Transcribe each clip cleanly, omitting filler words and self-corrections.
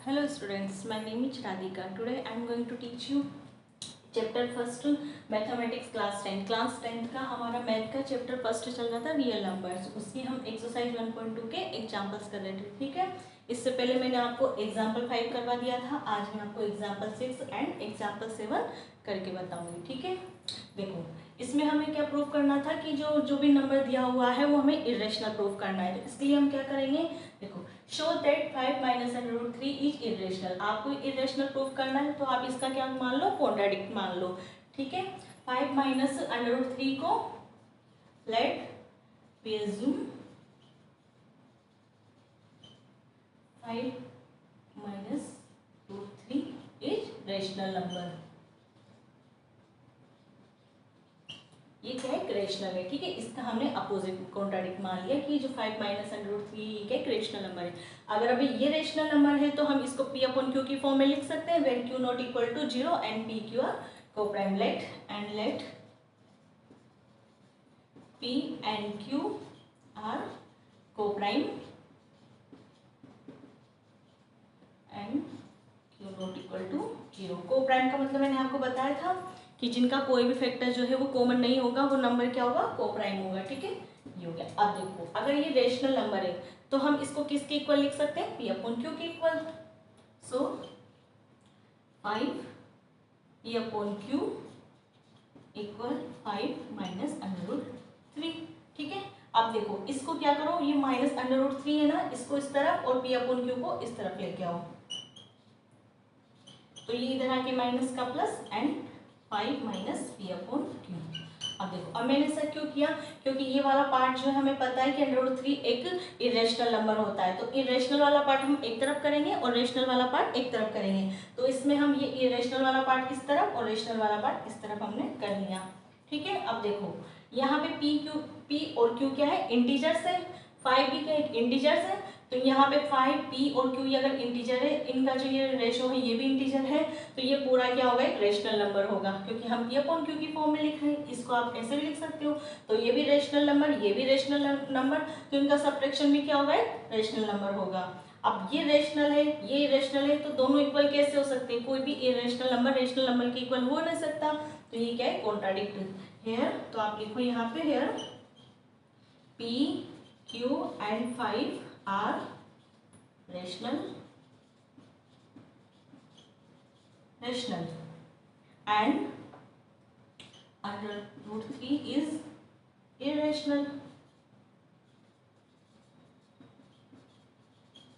Hello students, my name is Radhika. Today I am going to teach you chapter first mathematics class tenth का हमारा math का chapter first चल रहा था real numbers. उसकी हम एक्सरसाइज 1.2 के एग्जांपल्स कर रहे थे। ठीक है, इससे पहले मैंने आपको एग्जांपल 5 करवा दिया था। आज मैं आपको एग्जांपल 6 एंड एग्जांपल 7 करके बताऊंगी। ठीक है, देखो इसमें हमें क्या प्रूव करना था कि जो भी नंबर दिया हुआ है वो हमें इरेशनल प्रूव करना है। तो इसके लिए हम क्या करेंगे, देखो show that 5 minus under root 3 is irrational. आपको इरेशनल प्रूव करना है तो आप इसका क्या मान लो, कॉन्ट्राडिक्ट मान लो। ठीक है, 5 माइनस अंडर रूट 3 को let we assume 5 minus root 3 is rational number. ये क्या है, रेशनल है। ठीक है, इसका हमने अपोजिट कॉन्ट्राडिक्ट मान लिया कि जो 5 माइनस अंडर रूट 3 क्या रेशनल नंबर है। अगर अभी ये रेशनल नंबर है तो हम इसको पी अपॉन क्यू की फॉर्म में लिख सकते हैं, when Q not equal to 0 and P Q are coprime. Let P and Q are coprime and Q not equal to 0। Coprime का मतलब मैंने आपको बताया था कि जिनका कोई भी फैक्टर जो है वो कॉमन नहीं होगा, वो नंबर क्या होगा, कोप्राइम होगा। ठीक है, ये हो गया। अब देखो अगर ये रेशनल नंबर है तो हम इसको किसके इक्वल लिख सकते हैं, पी अपॉन क्यू के equal. So 5 P upon Q equal 5 minus under root 3। ठीक है, अब देखो इसको क्या करो, ये माइनस अंडर रूट 3 है ना, इसको इस तरफ और पी अपॉन क्यू को इस तरफ लेके आओ। तो ये इधर आके माइनस का plus and 5 minus P upon Q. अब देखो, अब मैंने ऐसा क्यों किया, क्योंकि ये वाला पार्ट जो है हमें पता है कि अंडर रूट 3 एक इरेशनल नंबर होता है। तो इरेशनल वाला पार्ट हम एक तरफ करेंगे और रेशनल वाला पार्ट एक तरफ करेंगे। तो इसमें हम ये इरेशनल वाला पार्ट इस तरफ और रेशनल वाला पार्ट इस तरफ हमने कर लिया। ठीक है, अब देखो यहाँ पे पी और क्यू क्या है, इंटीजर्स है। 5 भी क्या है, इंटीजर्स है। तो यहाँ पे 5 पी और क्यू अगर इंटीजर है, इनका जो ये रेशो है ये भी इंटीजर है, तो ये पूरा क्या होगा, एक रेशनल नंबर होगा। क्योंकि हम पी अपॉन क्यू की फॉर्म में लिख रहे हैं, इसको आप ऐसे भी लिख सकते हो। तो ये भी रेशनल नंबर, ये भी रेशनल नंबर, तो इनका सब्ट्रैक्शन भी क्या होगा, रेशनल नंबर होगा। अब ये रेशनल है, ये इरेशनल है, तो दोनों इक्वल कैसे हो सकते हैं, कोई भी इरेशनल नंबर रेशनल नंबर के इक्वल हो नहीं सकता। तो ये क्या है, कॉन्ट्राडिक्ट हेयर। तो आप लिखो यहाँ पे here P Q and 5 are rational and under root 3 is irrational।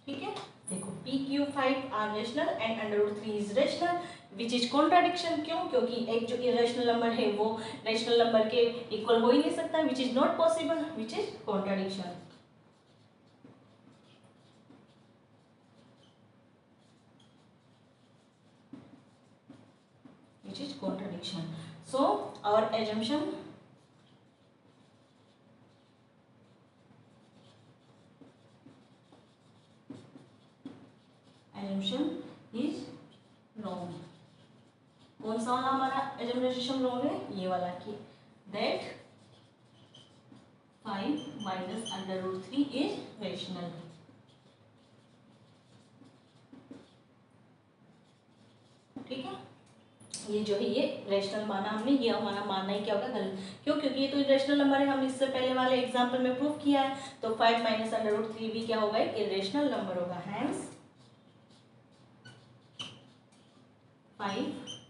ठीक है, देखो p q 5 are rational and under root 3 is rational, which is contradiction. क्यों, क्योंकि एक जो इरेशनल नंबर है वो रेशनल नंबर के इक्वल हो ही नहीं सकता, which is not possible, which is contradiction. which is contradiction. So our assumption is wrong। कौन सा वाला हमारा assumption wrong है, ये वाला कि that 5 minus under root 3 is rational। ठीक है, ये जो है ये रेशनल माना हमने, ये हमारा मानना ही क्या होगा, गलत। क्यों, क्योंकि ये तो इरेशनल नंबर है, हम इससे पहले वाले एग्जांपल में प्रूव किया है। तो 5 माइनस अंडर रूट 3 भी क्या होगा, इरेशनल नंबर होगा। Hence 5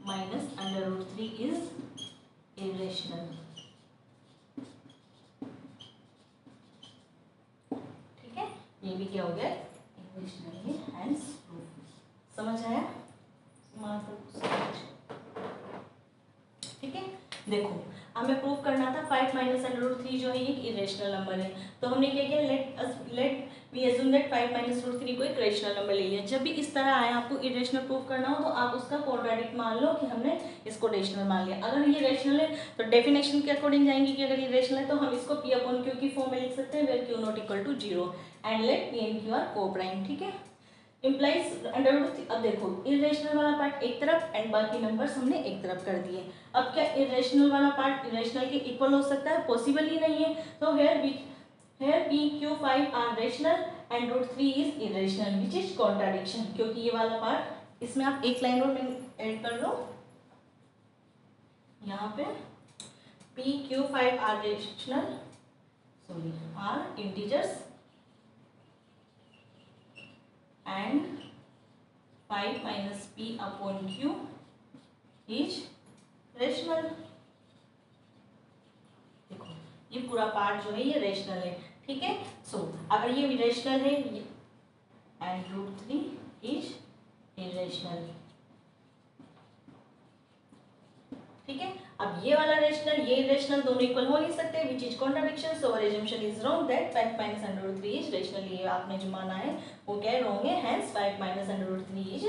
minus under root 3 is irrational. ठीक है, ये भी क्या हो गया, इरेशनल है। Hence proof. समझ आया, ठीक है। देखो हमें प्रूव करना था 5 माइनस अंडर रूट 3 जो है ये इरेशनल नंबर है। तो हमने क्या किया, let we assume that 5 minus root 3 को एक रेशनल नंबर ले लिया। जब भी इस तरह आए आपको इरेशनल प्रूव करना हो तो आप उसका कॉन्ट्राडिक्ट मान लो कि हमने इसको रेशनल मान लिया। अगर ये रेशनल है तो डेफिनेशन के अकॉर्डिंग जाएंगे कि अगर ये रेशनल है तो हम इसको पी अपॉन क्यू की फॉर्म में लिख सकते हैं, where Q not equal to 0 and let P and Q are coprime. ठीक है, इम्प्लाइज अंडर रूट। अब देखो इरेशनल वाला पार्ट एक तरफ एंड बाकी नंबर्स हमने एक तरफ कर दिए। अब क्या इरेशनल वाला पार्ट इरेशनल के इक्वल हो सकता है, पॉसिबल ही नहीं है। तो here P Q 5 are rational and root 3 is irrational which is contradiction, क्योंकि ये वाला पार्ट इसमें आप एक लाइन और ऐड कर लो यहाँ पे p q 5 are rational sorry are integers and 5 minus p अपॉन q इज रेशनल। देखो ये पूरा पार्ट जो है ये रेशनल है, ठीक है। सो अगर ये रेशनल है एंड रूट 3 इज इरेशनल, ठीक है। अब ये वाला रेशनल ये इरेशनल दोनों इक्वल हो नहीं सकते which is contradiction, so our assumption is wrong that 5 minus under root 3 is rational. ये आपने जो माना है वो क्या है, रॉन्ग है, hence 5 minus under root 3 is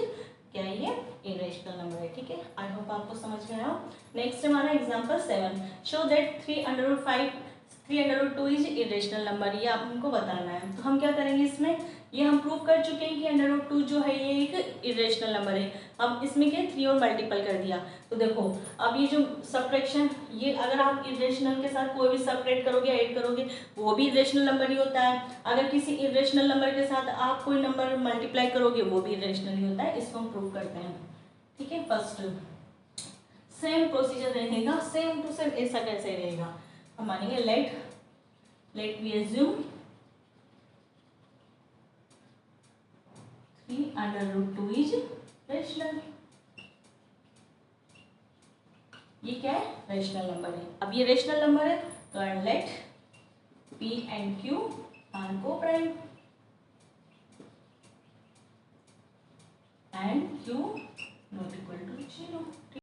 क्या है, ये इरेशनल नंबर है, ठीक है। आई होप आपको समझ में आया। नेक्स्ट हमारा example 7, show that 3 under root 5 3 under root 2 is irrational number, ये आपको बताना है। तो हम क्या करेंगे, इसमें ये हम प्रूव कर चुके हैं कि अंडर रूट 2 जो है ये एक इरेशनल नंबर है। अब इसमें क्या 3 और मल्टीपल कर दिया, तो देखो अब ये जो सब्ट्रैक्शन, ये अगर आप इरेशनल के साथ कोई भी सब्ट्रैक्ट करोगे ऐड करोगे वो भी इरेशनल नंबर ही होता है। अगर किसी इरेशनल नंबर के साथ आप कोई नंबर मल्टीप्लाई करोगे वो भी इरेशनल ही होता है। इसको हम प्रूव करते हैं, ठीक है। फर्स्ट सेम प्रोसीजर रहेगा, सेम टू सेम। ऐसा कैसे रहेगा, हम मानेंगे let we assume 3 under root 2 is rational. ये क्या है, रेशनल नंबर है। अब ये रेशनल नंबर है तो let p and q are coprime and q not equal to 0।